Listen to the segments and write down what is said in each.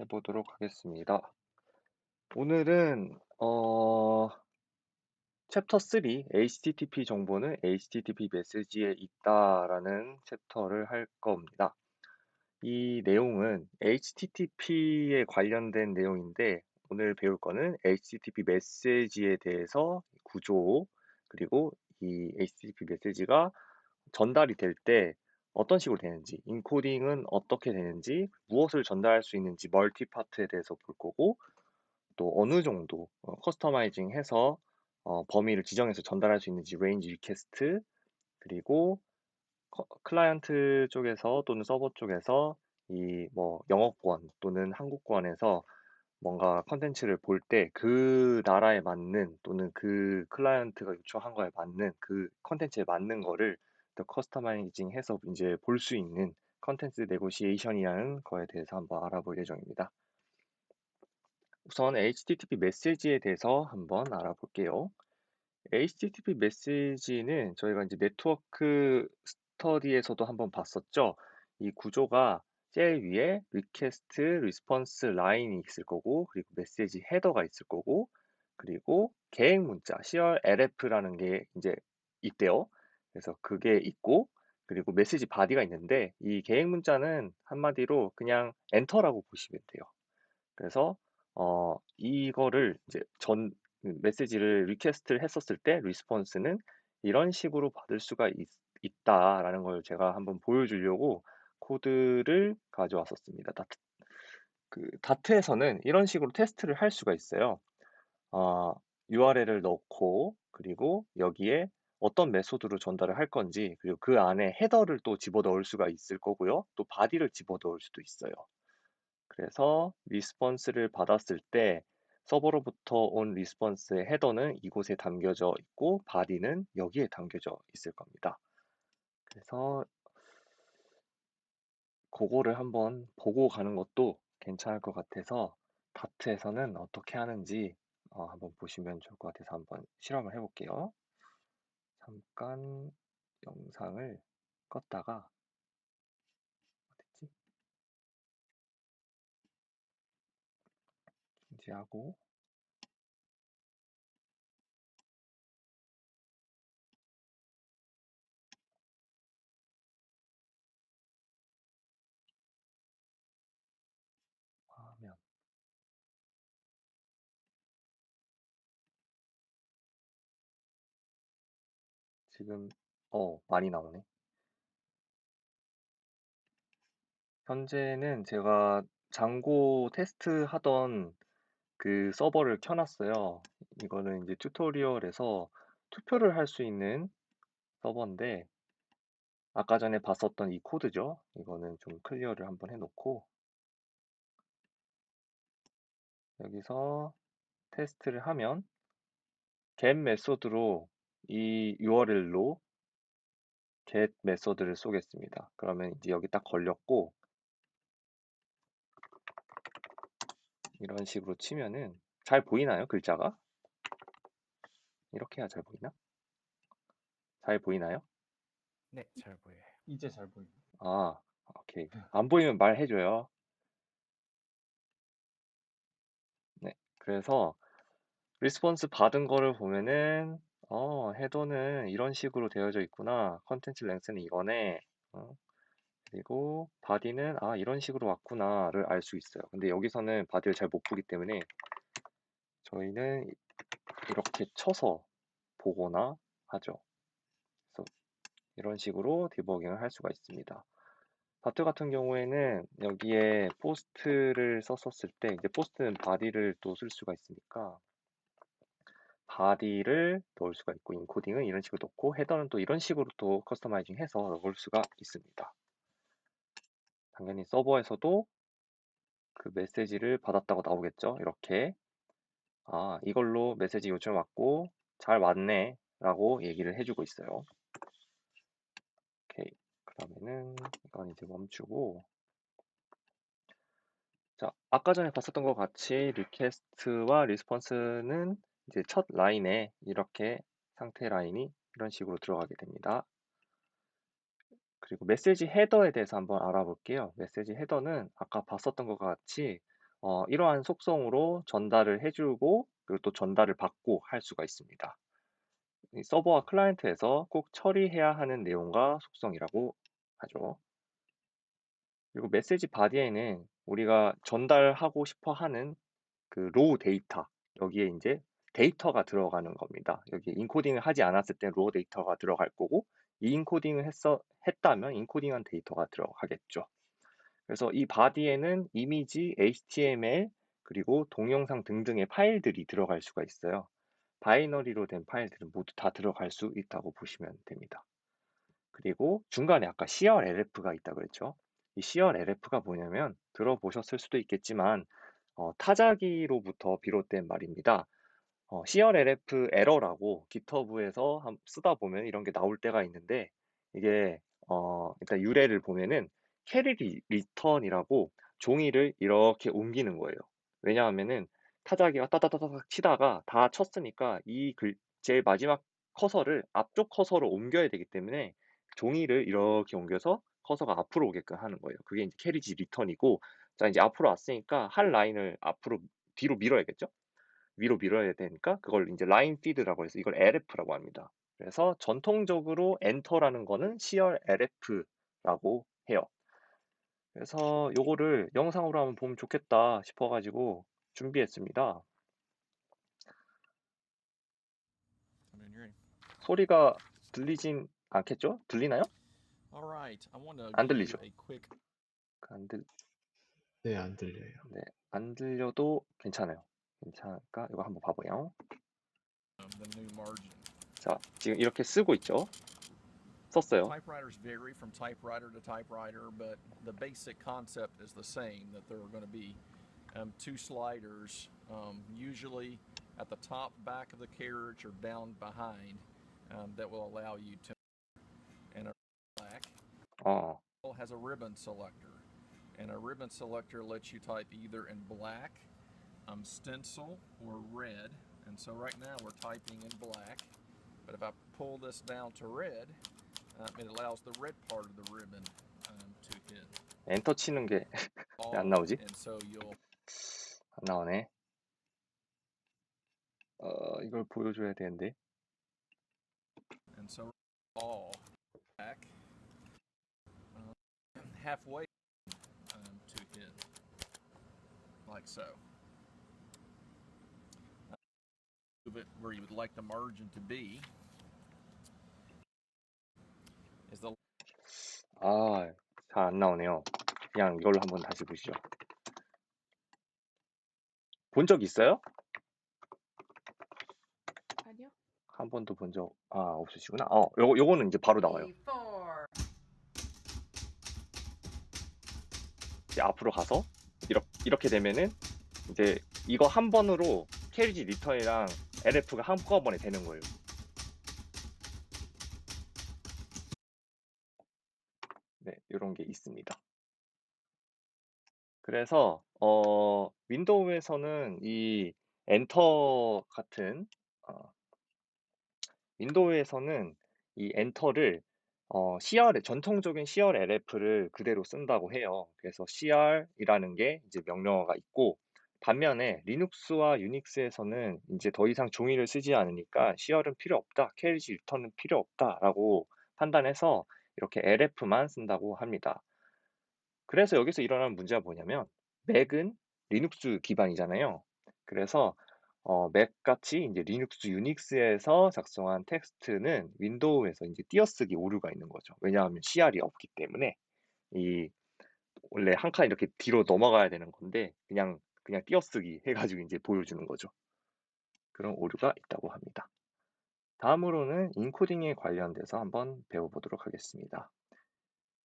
해보도록 하겠습니다. 오늘은 챕터 3 HTTP 정보는 HTTP 메시지에 있다라는 챕터를 할 겁니다. 이 내용은 HTTP에 관련된 내용인데 오늘 배울 거는 HTTP 메시지에 대해서 구조 그리고 이 HTTP 메시지가 전달이 될 때 어떤 식으로 되는지, 인코딩은 어떻게 되는지, 무엇을 전달할 수 있는지 멀티 파트에 대해서 볼 거고 또 어느 정도 커스터마이징 해서 범위를 지정해서 전달할 수 있는지 레인지 리퀘스트 그리고 클라이언트 쪽에서 또는 서버 쪽에서 이 뭐 영어권 또는 한국권에서 뭔가 컨텐츠를 볼 때 그 나라에 맞는 또는 그 클라이언트가 요청한 거에 맞는 그 컨텐츠에 맞는 거를 더 커스터마이징 해서 이제 볼 수 있는 컨텐츠 네고시에이션이라는 거에 대해서 한번 알아볼 예정입니다. 우선 HTTP 메시지에 대해서 한번 알아볼게요. HTTP 메시지는 저희가 이제 네트워크 스터디에서도 한번 봤었죠. 이 구조가 제일 위에 리퀘스트, 리스폰스 라인이 있을 거고, 그리고 메시지 헤더가 있을 거고, 그리고 계획 문자, CRLF라는 게 이제 있대요. 그래서 그게 있고, 그리고 메시지 바디가 있는데, 이 계획 문자는 한마디로 그냥 엔터라고 보시면 돼요. 그래서 이거를 이제 메시지를 리퀘스트를 했었을 때 리스폰스는 이런 식으로 받을 수가 있다라는 걸 제가 한번 보여주려고 코드를 가져왔었습니다. 다트에서는 이런 식으로 테스트를 할 수가 있어요. 어, URL을 넣고 그리고 여기에 어떤 메소드로 전달을 할 건지 그리고 그 안에 헤더를 또 집어넣을 수가 있을 거고요. 또 바디를 집어넣을 수도 있어요. 그래서 리스폰스를 받았을 때 서버로부터 온 리스폰스의 헤더는 이곳에 담겨져 있고 바디는 여기에 담겨져 있을 겁니다. 그래서 그거를 한번 보고 가는 것도 괜찮을 것 같아서 다트에서는 어떻게 하는지 한번 보시면 좋을 것 같아서 한번 실험을 해볼게요. 잠깐 영상을 껐다가 어딨지? 중지하고 화면 지금 많이 나오네. 현재는 제가 장고 테스트 하던 그 서버를 켜놨어요. 이거는 이제 튜토리얼에서 투표를 할 수 있는 서버인데, 아까 전에 봤었던 이 코드죠. 이거는 좀 클리어를 한번 해놓고, 여기서 테스트를 하면, get 메소드로 이 URL로 get 메소드를 쏘겠습니다. 그러면 이제 여기 딱 걸렸고, 이런 식으로 치면은, 잘 보이나요? 글자가? 이렇게 해야 잘 보이나? 잘 보이나요? 네, 잘 보여요. 이제 잘 보이네. 아, 오케이. 안 보이면 말해줘요. 네. 그래서 리스폰스 받은 거를 보면은 헤더는 이런 식으로 되어져 있구나. 컨텐츠 랭스는 이거네. 어, 그리고 바디는 이런 식으로 왔구나를 알 수 있어요. 근데 여기서는 바디를 잘 못 보기 때문에 저희는 이렇게 쳐서 보거나 하죠. 그래서 이런 식으로 디버깅을 할 수가 있습니다. 다트 같은 경우에는 여기에 포스트를 썼었을 때 이제 포스트는 바디를 또 쓸 수가 있으니까 바디를 넣을 수가 있고 인코딩은 이런 식으로 넣고 헤더는 또 이런 식으로 또 커스터마이징 해서 넣을 수가 있습니다. 당연히 서버에서도 그 메시지를 받았다고 나오겠죠. 이렇게 이걸로 메시지 요청 왔고 잘 왔네 라고 얘기를 해주고 있어요. 오케이. 그러면은 이건 이제 멈추고 자, 아까 전에 봤었던 것 같이 리퀘스트와 리스폰스는 이제 첫 라인에 이렇게 상태 라인이 이런 식으로 들어가게 됩니다. 그리고 메시지 헤더에 대해서 한번 알아볼게요. 메시지 헤더는 아까 봤었던 것 같이 이러한 속성으로 전달을 해주고 그리고 또 전달을 받고 할 수가 있습니다. 이 서버와 클라이언트에서 꼭 처리해야 하는 내용과 속성이라고 하죠. 그리고 메시지 바디에는 우리가 전달하고 싶어 하는 그 로우 데이터, 여기에 이제 데이터가 들어가는 겁니다. 여기 인코딩을 하지 않았을 때 로우 데이터가 들어갈 거고, 이 인코딩을 했다면 인코딩한 데이터가 들어가겠죠. 그래서 이 바디에는 이미지, HTML, 그리고 동영상 등등의 파일들이 들어갈 수가 있어요. 바이너리로 된 파일들은 모두 다 들어갈 수 있다고 보시면 됩니다. 그리고 중간에 아까 CRLF가 있다 그랬죠. 이 CRLF가 뭐냐면 들어보셨을 수도 있겠지만 타자기로부터 비롯된 말입니다. CRLF 에러라고 GitHub에서 쓰다 보면 이런 게 나올 때가 있는데, 이게 일단 유래를 보면은 캐리 리턴이라고 종이를 이렇게 옮기는 거예요. 왜냐하면은 타자기가 따다다닥 치다가 다 쳤으니까 제일 마지막 커서를 앞쪽 커서로 옮겨야 되기 때문에 종이를 이렇게 옮겨서 커서가 앞으로 오게끔 하는 거예요. 그게 이제 캐리지 리턴이고, 자 이제 앞으로 왔으니까 한 라인을 뒤로 밀어야겠죠? 위로 밀어야 되니까 그걸 이제 라인 피드라고 해서 이걸 LF라고 합니다. 그래서 전통적으로 엔터라는 거는 CRLF라고 해요. 그래서 요거를 영상으로 한번 보면 좋겠다 싶어가지고 준비했습니다. I'm in your. 소리가 들리진 않겠죠? 들리나요? All right. I want to 안 give you 들리죠? a quick. 안 들, 네, 안 들려요. 네, 안 들려도 괜찮아요. 괜찮을까? 이거 한번 봐봐요. The new margin. 자, 지금 이렇게 쓰고 있죠? 썼어요. Typewriters vary from typewriter to typewriter, but the basic concept is the same. That there are going to be two sliders, usually at the top back of the carriage or down behind, that will allow you to. And a black 어, has a ribbon selector, and a ribbon selector lets you type either in black, stencil, or red. And so right now we're typing in black, but if I pull this down to red, it allows the red part of the ribbon to hit 엔터 치는 게 왜 안 all, 나오지? and so you'll. 안 나오네. 이걸 보여줘야 되는데. And so all back halfway to hit, like so. Move it where you would like the margin to be. Is the 아, 잘 안 나오네요. 그냥 이걸로 한번 다시 보시죠. 본 적 있어요? 아니요. 한 번도 본 적, 없으시구나. 요거는 이제 바로 나와요. 이제 앞으로 가서, 이렇게 되면은, 이제 이거 한 번으로 캐리지 리턴이랑 LF가 한꺼번에 되는 거예요. 네, 이런 게 있습니다. 그래서, 윈도우에서는 이 엔터 같은, 윈도우에서는 이 엔터를 전통적인 CRLF를 그대로 쓴다고 해요. 그래서 CR이라는 게 이제 명령어가 있고, 반면에 리눅스와 유닉스에서는 이제 더 이상 종이를 쓰지 않으니까 CR은 필요 없다, 캐리지 리턴은 필요 없다라고 판단해서 이렇게 LF만 쓴다고 합니다. 그래서 여기서 일어나는 문제가 뭐냐면, 맥은 리눅스 기반이잖아요. 그래서 맥같이 이제 리눅스, 유닉스에서 작성한 텍스트는 윈도우에서 이제 띄어쓰기 오류가 있는 거죠. 왜냐하면 CR이 없기 때문에. 이 원래 한 칸 이렇게 뒤로 넘어가야 되는 건데 그냥 띄어쓰기 해가지고 이제 보여주는 거죠. 그런 오류가 있다고 합니다. 다음으로는 인코딩에 관련돼서 한번 배워보도록 하겠습니다.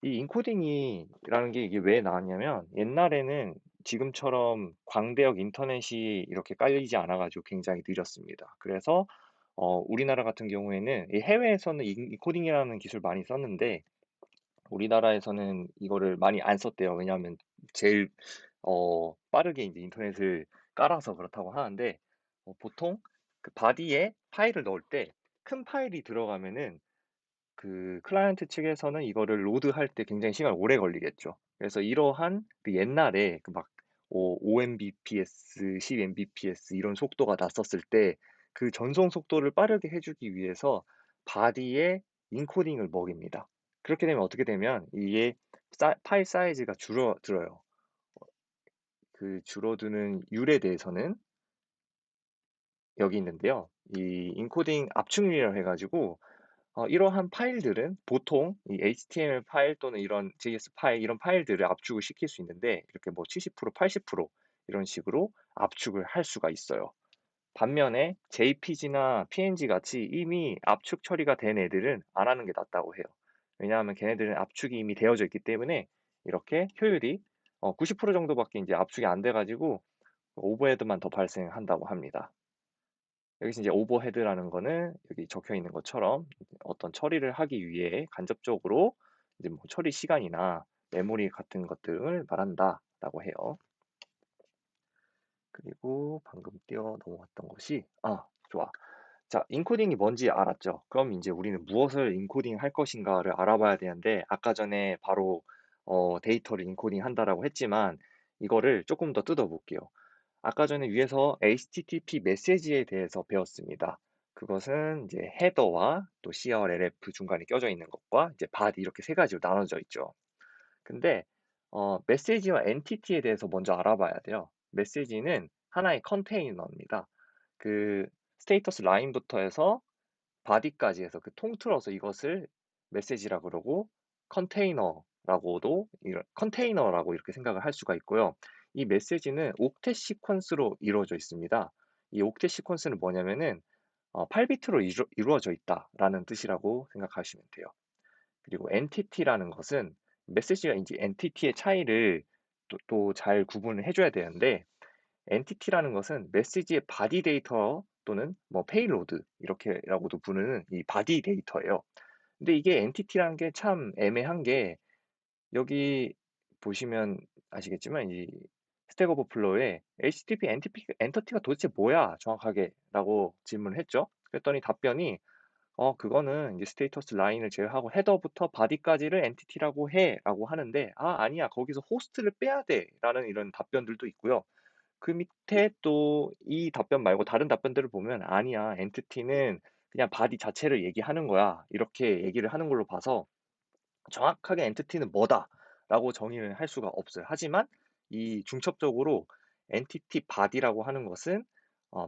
이 인코딩이라는 게 이게 왜 나왔냐면, 옛날에는 지금처럼 광대역 인터넷이 이렇게 깔리지 않아가지고 굉장히 느렸습니다. 그래서 우리나라 같은 경우에는 이 해외에서는 인코딩이라는 기술 많이 썼는데 우리나라에서는 이거를 많이 안 썼대요. 왜냐하면 제일 빠르게 이제 인터넷을 깔아서 그렇다고 하는데, 보통 그 바디에 파일을 넣을 때 큰 파일이 들어가면은 그 클라이언트 측에서는 이거를 로드할 때 굉장히 시간이 오래 걸리겠죠. 그래서 이러한 그 옛날에 그 막 5mbps, 10mbps 이런 속도가 났었을 때 그 전송 속도를 빠르게 해 주기 위해서 바디에 인코딩을 먹입니다. 그렇게 되면 어떻게 되면 이게 파일 사이즈가 줄어들어요. 그 줄어드는 이유에 대해서는 여기 있는데요. 이 인코딩 압축률이라고 해 가지고 이러한 파일들은 보통 이 HTML 파일 또는 이런 JS 파일 이런 파일들을 압축을 시킬 수 있는데 이렇게 뭐 70% 80% 이런 식으로 압축을 할 수가 있어요. 반면에 JPG나 PNG 같이 이미 압축 처리가 된 애들은 안 하는 게 낫다고 해요. 왜냐하면 걔네들은 압축이 이미 되어져 있기 때문에 이렇게 효율이 90% 정도밖에 이제 압축이 안 돼 가지고 오버헤드만 더 발생한다고 합니다. 여기서 이제 오버헤드라는 거는 여기 적혀 있는 것처럼 어떤 처리를 하기 위해 간접적으로 이제 뭐 처리 시간이나 메모리 같은 것들을 말한다라고 해요. 그리고 방금 뛰어 넘어갔던 것이 좋아. 자, 인코딩이 뭔지 알았죠? 그럼 이제 우리는 무엇을 인코딩할 것인가를 알아봐야 되는데 아까 전에 바로 데이터를 인코딩한다라고 했지만 이거를 조금 더 뜯어볼게요. 아까 전에 위에서 HTTP 메시지에 대해서 배웠습니다. 그것은 이제 헤더와 또 CRLF 중간에 껴져 있는 것과 이제 body 이렇게 세 가지로 나눠져 있죠. 근데 메시지와 엔티티에 대해서 먼저 알아봐야 돼요. 메시지는 하나의 컨테이너입니다. 그 스테이터스 라인부터 해서 바디까지 해서 그 통틀어서 이것을 메시지라 그러고 컨테이너라고 이렇게 생각을 할 수가 있고요. 이 메시지는 옥텟 시퀀스로 이루어져 있습니다. 이 옥텟 시퀀스는 뭐냐면은 8비트로 이루어져 있다라는 뜻이라고 생각하시면 돼요. 그리고 엔티티라는 것은 메시지와 이제 엔티티의 차이를 또 잘 구분을 해줘야 되는데 엔티티라는 것은 메시지의 바디 데이터 또는 뭐 페이로드 이렇게라고도 부르는 이 바디 데이터예요. 근데 이게 엔티티라는 게 참 애매한 게 여기 보시면 아시겠지만 이 스택 오버플로우에 HTTP 엔티티가 도대체 뭐야 정확하게 라고 질문을 했죠. 그랬더니 답변이 그거는 이제 스테이터스 라인을 제외하고 헤더부터 바디까지를 엔티티라고 해라고 하는데 아니야 거기서 호스트를 빼야 돼라는 이런 답변들도 있고요. 그 밑에 또 이 답변 말고 다른 답변들을 보면 아니야 엔티티는 그냥 바디 자체를 얘기하는 거야 이렇게 얘기를 하는 걸로 봐서 정확하게 엔티티는 뭐다라고 정의를 할 수가 없어요. 하지만 이 중첩적으로 엔티티 바디라고 하는 것은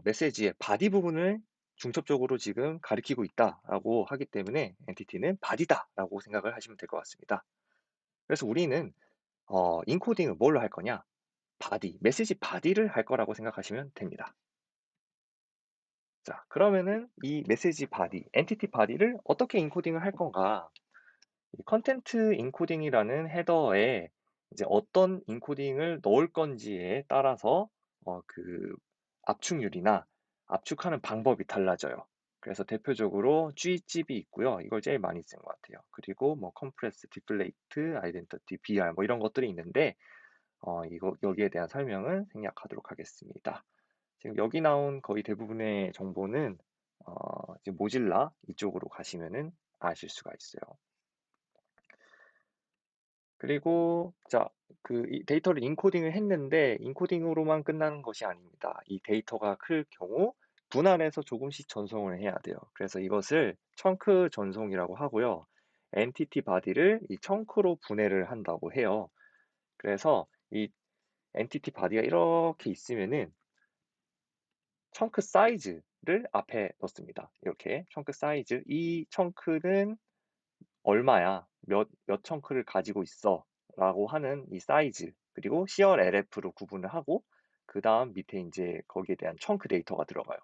메시지의 바디 부분을 중첩적으로 지금 가리키고 있다라고 하기 때문에 엔티티는 바디다라고 생각을 하시면 될 것 같습니다. 그래서 우리는 인코딩을 뭘로 할 거냐? 바디, 메시지 바디를 할 거라고 생각하시면 됩니다. 자, 그러면은 이 메시지 바디, 엔티티 바디를 어떻게 인코딩을 할 건가? 이 컨텐트 인코딩이라는 헤더에 이제 어떤 인코딩을 넣을 건지에 따라서 그 압축률이나 압축하는 방법이 달라져요. 그래서 대표적으로 G집이 있고요. 이걸 제일 많이 쓴 것 같아요. 그리고 뭐 컴프레스, 디플레이트, 아이덴티티, BR 뭐 이런 것들이 있는데 여기에 대한 설명은 생략하도록 하겠습니다. 지금 여기 나온 거의 대부분의 정보는 지금 모질라 이쪽으로 가시면은 아실 수가 있어요. 그리고 자, 이 데이터를 인코딩을 했는데 인코딩으로만 끝나는 것이 아닙니다. 이 데이터가 클 경우 분할해서 조금씩 전송을 해야 돼요. 그래서 이것을 청크 전송이라고 하고요. 엔티티 바디를 이 청크로 분해를 한다고 해요. 그래서 이 엔티티 바디가 이렇게 있으면은 청크 사이즈를 앞에 넣습니다. 이렇게 청크 사이즈. 이 청크는 얼마야? 몇 청크를 가지고 있어? 라고 하는 이 사이즈, 그리고 CRLF로 구분을 하고, 그 다음 밑에 이제 거기에 대한 청크 데이터가 들어가요.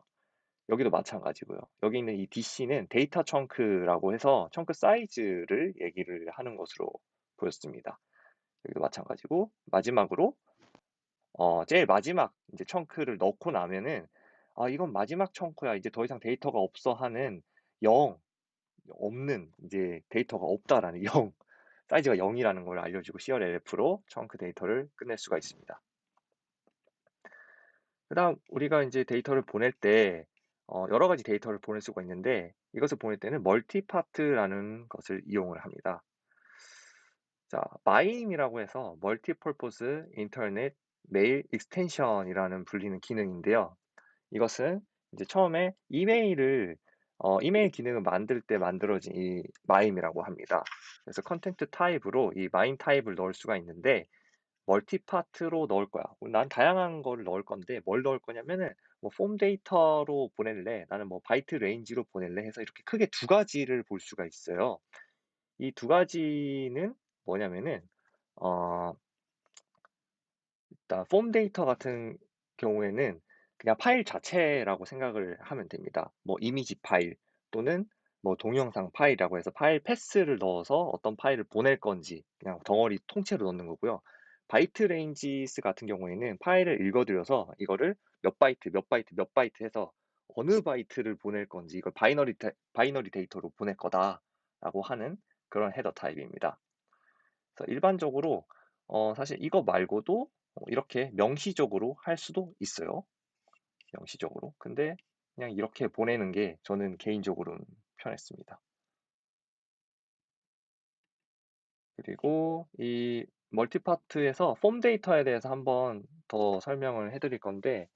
여기도 마찬가지고요. 여기 있는 이 DC는 데이터 청크라고 해서 청크 사이즈를 얘기를 하는 것으로 보였습니다. 여기도 마찬가지고, 마지막으로, 제일 마지막 이제 청크를 넣고 나면은, 이건 마지막 청크야. 이제 더 이상 데이터가 없어 하는 0, 없는 이제 데이터가 없다라는 0 사이즈가 0이라는 걸 알려주고 CRLF로 청크 데이터를 끝낼 수가 있습니다. 그다음 우리가 이제 데이터를 보낼 때 여러 가지 데이터를 보낼 수가 있는데 이것을 보낼 때는 멀티파트라는 것을 이용을 합니다. 자, MIME이라고 해서 멀티퍼포스 인터넷 메일 익스텐션이라는 불리는 기능인데요. 이것은 이제 처음에 이메일 기능을 만들 때 만들어진 이 마임이라고 합니다. 그래서 컨텐트 타입으로 이 마임 타입을 넣을 수가 있는데 멀티파트로 넣을 거야. 난 다양한 거를 넣을 건데 뭘 넣을 거냐면은 뭐 폼 데이터로 보낼래? 나는 뭐 바이트 레인지로 보낼래? 해서 이렇게 크게 두 가지를 볼 수가 있어요. 이 두 가지는 뭐냐면은 어 일단 폼 데이터 같은 경우에는 그냥 파일 자체라고 생각을 하면 됩니다. 뭐 이미지 파일 또는 뭐 동영상 파일이라고 해서 파일 패스를 넣어서 어떤 파일을 보낼 건지 그냥 덩어리 통째로 넣는 거고요. 바이트 레인지스 같은 경우에는 파일을 읽어들여서 이거를 몇 바이트, 몇 바이트, 몇 바이트 해서 어느 바이트를 보낼 건지 이걸 바이너리 데이터로 보낼 거다라고 하는 그런 헤더 타입입니다. 그래서 일반적으로 사실 이거 말고도 이렇게 명시적으로 할 수도 있어요. 명시적으로. 근데 그냥 이렇게 보내는 게 저는 개인적으로는 편했습니다. 그리고 이 멀티파트에서 폼 데이터에 대해서 한번 더 설명을 해드릴 건데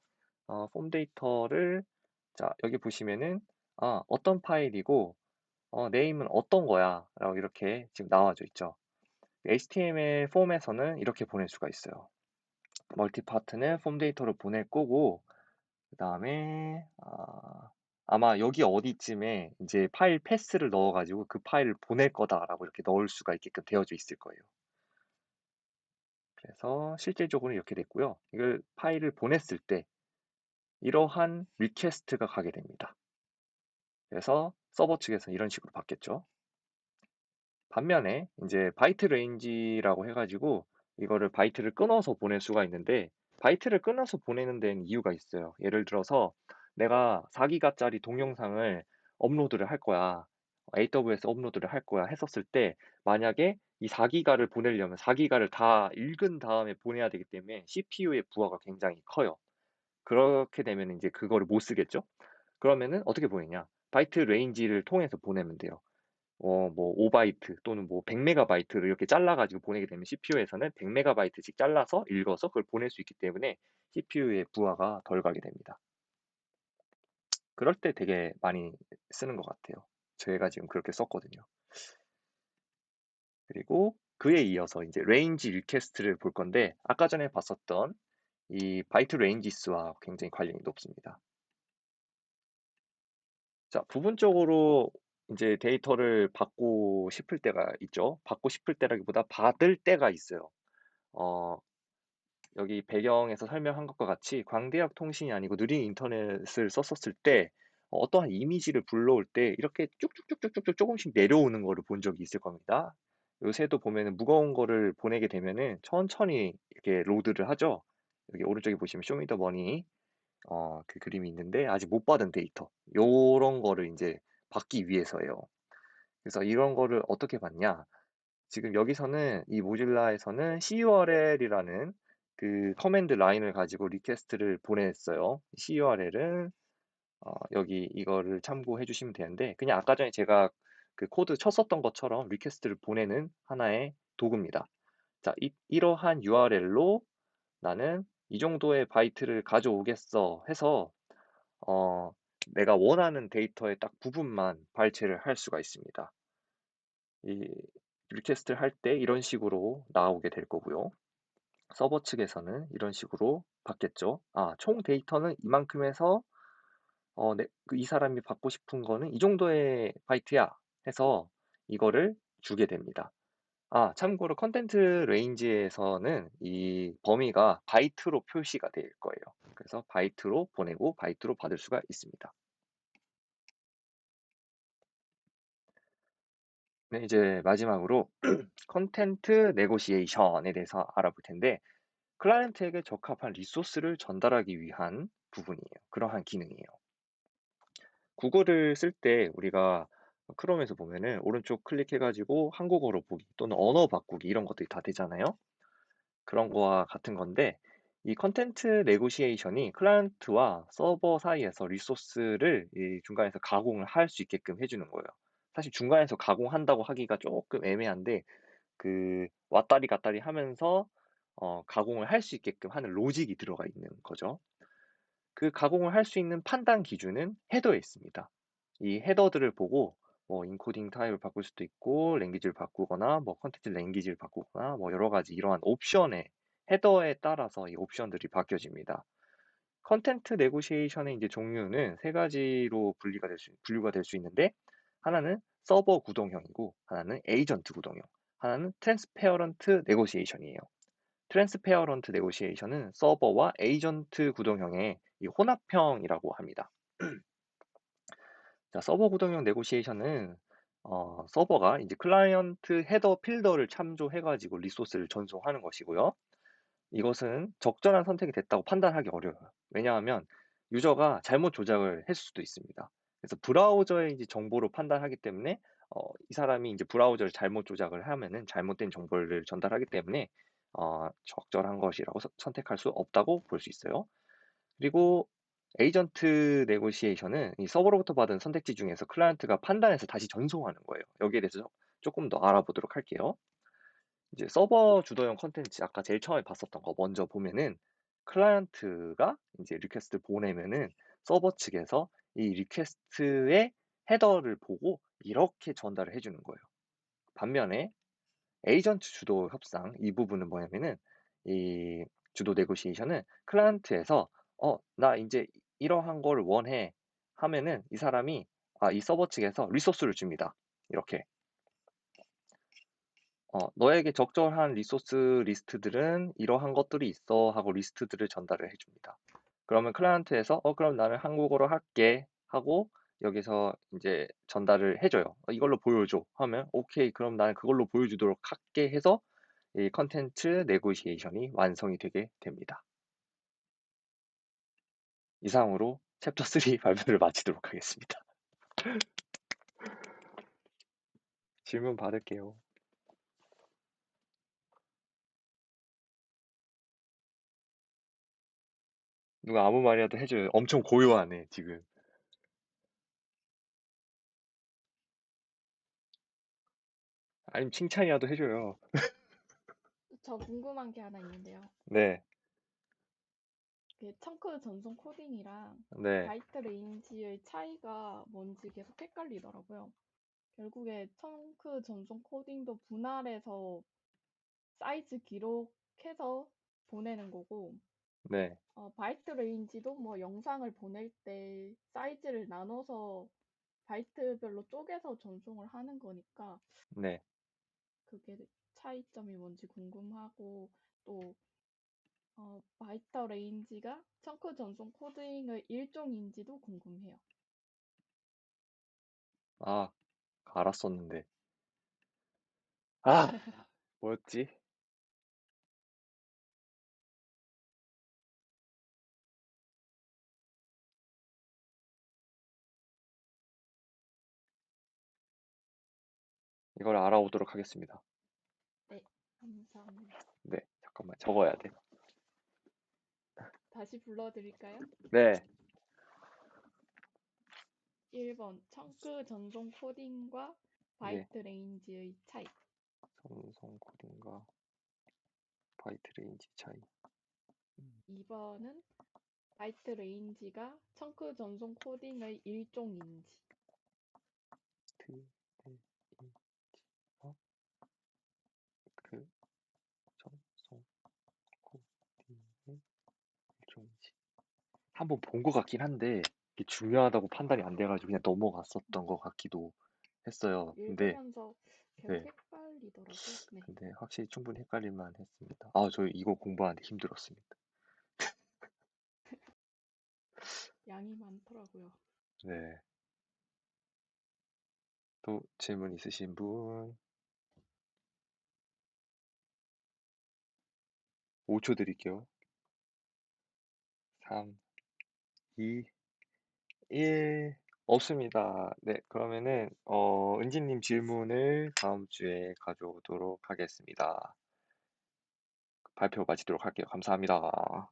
폼 데이터를 자 여기 보시면은 어떤 파일이고 네임은 어떤 거야 라고 이렇게 지금 나와져 있죠. HTML 폼에서는 이렇게 보낼 수가 있어요. 멀티파트는 폼 데이터로 보낼 거고 그다음에 아마 여기 어디쯤에 이제 파일 패스를 넣어 가지고 그 파일을 보낼 거다라고 이렇게 넣을 수가 있게끔 되어져 있을 거예요. 그래서 실질적으로 이렇게 됐고요. 이걸 파일을 보냈을 때 이러한 리퀘스트가 가게 됩니다. 그래서 서버 측에서 이런 식으로 받겠죠. 반면에 이제 바이트 레인지라고 해 가지고 이거를 바이트를 끊어서 보낼 수가 있는데 바이트를 끊어서 보내는 데는 이유가 있어요. 예를 들어서 내가 4기가짜리 동영상을 업로드를 할 거야. AWS 업로드를 할 거야 했었을 때 만약에 이 4기가를 보내려면 4기가를 다 읽은 다음에 보내야 되기 때문에 CPU의 부하가 굉장히 커요. 그렇게 되면 이제 그거를 못 쓰겠죠? 그러면은 어떻게 보내냐? 바이트 레인지를 통해서 보내면 돼요. 뭐 5바이트 또는 뭐 100메가바이트를 이렇게 잘라가지고 보내게 되면 CPU에서는 100메가바이트씩 잘라서 읽어서 그걸 보낼 수 있기 때문에 CPU의 부하가 덜 가게 됩니다. 그럴 때 되게 많이 쓰는 것 같아요. 제가 지금 그렇게 썼거든요. 그리고 그에 이어서 이제 레인지 리퀘스트를 볼 건데 아까 전에 봤었던 이 바이트 레인지스와 굉장히 관련이 높습니다. 자, 부분적으로 이제 데이터를 받고 싶을 때가 있죠. 받고 싶을 때라기보다 받을 때가 있어요. 어, 여기 배경에서 설명한 것과 같이 광대역 통신이 아니고 느린 인터넷을 썼었을 때 어떠한 이미지를 불러올 때 이렇게 쭉쭉쭉쭉쭉 조금씩 내려오는 거를 본 적이 있을 겁니다. 요새도 보면은 무거운 거를 보내게 되면은 천천히 이렇게 로드를 하죠. 여기 오른쪽에 보시면 쇼미더머니 그 그림이 있는데 아직 못 받은 데이터 요런 거를 이제 받기 위해서예요. 그래서 이런 거를 어떻게 받냐? 지금 여기서는 이 모질라에서는 curl이라는 그 커맨드 라인을 가지고 리퀘스트를 보냈어요. curl은 여기 이거를 참고해 주시면 되는데 그냥 아까 전에 제가 그 코드 쳤었던 것처럼 리퀘스트를 보내는 하나의 도구입니다. 자, 이러한 URL로 나는 이 정도의 바이트를 가져오겠어 해서 어, 내가 원하는 데이터의 딱 부분만 발췌를 할 수가 있습니다. 이 리퀘스트를 할 때 이런 식으로 나오게 될 거고요. 서버 측에서는 이런 식으로 받겠죠. 총 데이터는 이만큼 해서 이 사람이 받고 싶은 거는 이 정도의 바이트야 해서 이거를 주게 됩니다. 참고로 컨텐트 레인지에서는 이 범위가 바이트로 표시가 될 거예요. 그래서 바이트로 보내고 바이트로 받을 수가 있습니다. 네, 이제 마지막으로 컨텐트 네고시에이션에 대해서 알아볼 텐데 클라이언트에게 적합한 리소스를 전달하기 위한 부분이에요. 그러한 기능이에요. 구글을 쓸 때 우리가 크롬에서 보면은 오른쪽 클릭해가지고 한국어로 보기 또는 언어 바꾸기 이런 것들이 다 되잖아요. 그런 거와 같은 건데 이 컨텐트 네고시에이션이 클라이언트와 서버 사이에서 리소스를 이 중간에서 가공을 할 수 있게끔 해주는 거예요. 사실 중간에서 가공한다고 하기가 조금 애매한데 그 왔다리 갔다리 하면서 가공을 할 수 있게끔 하는 로직이 들어가 있는 거죠. 그 가공을 할 수 있는 판단 기준은 헤더에 있습니다. 이 헤더들을 보고 뭐 인코딩 타입을 바꿀 수도 있고 랭귀지를 바꾸거나 뭐 컨텐츠 랭귀지를 바꾸거나 뭐 여러 가지 이러한 옵션에 헤더에 따라서 이 옵션들이 바뀌어집니다. 컨텐트 네고시에이션의 이제 종류는 세 가지로 분류가 될 수 있는데 하나는 서버 구동형이고 하나는 에이전트 구동형, 하나는 트랜스페어런트 네고시에이션이에요. 트랜스페어런트 네고시에이션은 서버와 에이전트 구동형의 이 혼합형이라고 합니다. 자, 서버 구동형 네고시에이션은 서버가 이제 클라이언트 헤더 필더를 참조해가지고 리소스를 전송하는 것이고요. 이것은 적절한 선택이 됐다고 판단하기 어려워요. 왜냐하면 유저가 잘못 조작을 했을 수도 있습니다. 그래서 브라우저의 이제 정보로 판단하기 때문에 이 사람이 이제 브라우저를 잘못 조작을 하면은 잘못된 정보를 전달하기 때문에 적절한 것이라고 선택할 수 없다고 볼 수 있어요. 그리고 에이전트 네고시에이션은 이 서버로부터 받은 선택지 중에서 클라이언트가 판단해서 다시 전송하는 거예요. 여기에 대해서 조금 더 알아보도록 할게요. 이제 서버 주도형 컨텐츠 아까 제일 처음에 봤었던 거 먼저 보면은 클라이언트가 이제 리퀘스트를 보내면은 서버 측에서 이 리퀘스트의 헤더를 보고 이렇게 전달을 해주는 거예요. 반면에 에이전트 주도 협상 이 부분은 뭐냐면은 이 주도 네고시에이션은 클라이언트에서 나 이제 이러한 거를 원해 하면은 이 사람이 이 서버 측에서 리소스를 줍니다. 이렇게 너에게 적절한 리소스 리스트들은 이러한 것들이 있어 하고 리스트들을 전달을 해줍니다. 그러면 클라이언트에서 그럼 나는 한국어로 할게 하고 여기서 이제 전달을 해줘요. 이걸로 보여줘 하면 오케이 그럼 나는 그걸로 보여주도록 할게 해서 이 컨텐츠 네고시에이션이 완성이 되게 됩니다. 이상으로 챕터 3 발표를 마치도록 하겠습니다. 질문 받을게요. 누가 아무 말이라도 해줘요. 엄청 고요하네 지금. 아니면 칭찬이라도 해줘요. 저 궁금한 게 하나 있는데요. 네, 그 청크 전송 코딩이랑 네, 바이트 레인지의 차이가 뭔지 계속 헷갈리더라고요. 결국에 청크 전송 코딩도 분할해서 사이즈 기록해서 보내는 거고, 네, 바이트 레인지도 뭐 영상을 보낼 때 사이즈를 나눠서 바이트별로 쪼개서 전송을 하는 거니까 네. 그게 차이점이 뭔지 궁금하고 또 바이트 레인지가 청크 전송 코딩의 일종인지도 궁금해요. 아, 알았었는데. 아, 뭐였지? 이걸 알아오도록 하겠습니다. 네, 감사합니다. 네, 잠깐만 적어야 돼. 다시 불러드릴까요? 네, 1번 청크 전송 코딩과 네. 바이트 레인지의 차이. 전송 코딩과 바이트 레인지 차이. 2번은 바이트 레인지가 청크 전송 코딩의 일종인지. 트, 네, 이, 그, 전송 코딩의 일종인지. 한번 본 것 같긴 한데 이게 중요하다고 판단이 안 돼가지고 그냥 넘어갔었던 것 같기도 했어요. 근데 읽으면서 계속 네, 헷갈리더라고요. 네, 근데 확실히 충분히 헷갈릴만 했습니다. 저 이거 공부하는데 힘들었습니다. 양이 많더라고요. 네, 또 질문 있으신 분? 5초 드릴게요. 3, 2, 1. 없습니다. 네, 그러면은 은지님 질문을 다음 주에 가져오도록 하겠습니다. 발표 마치도록 할게요. 감사합니다.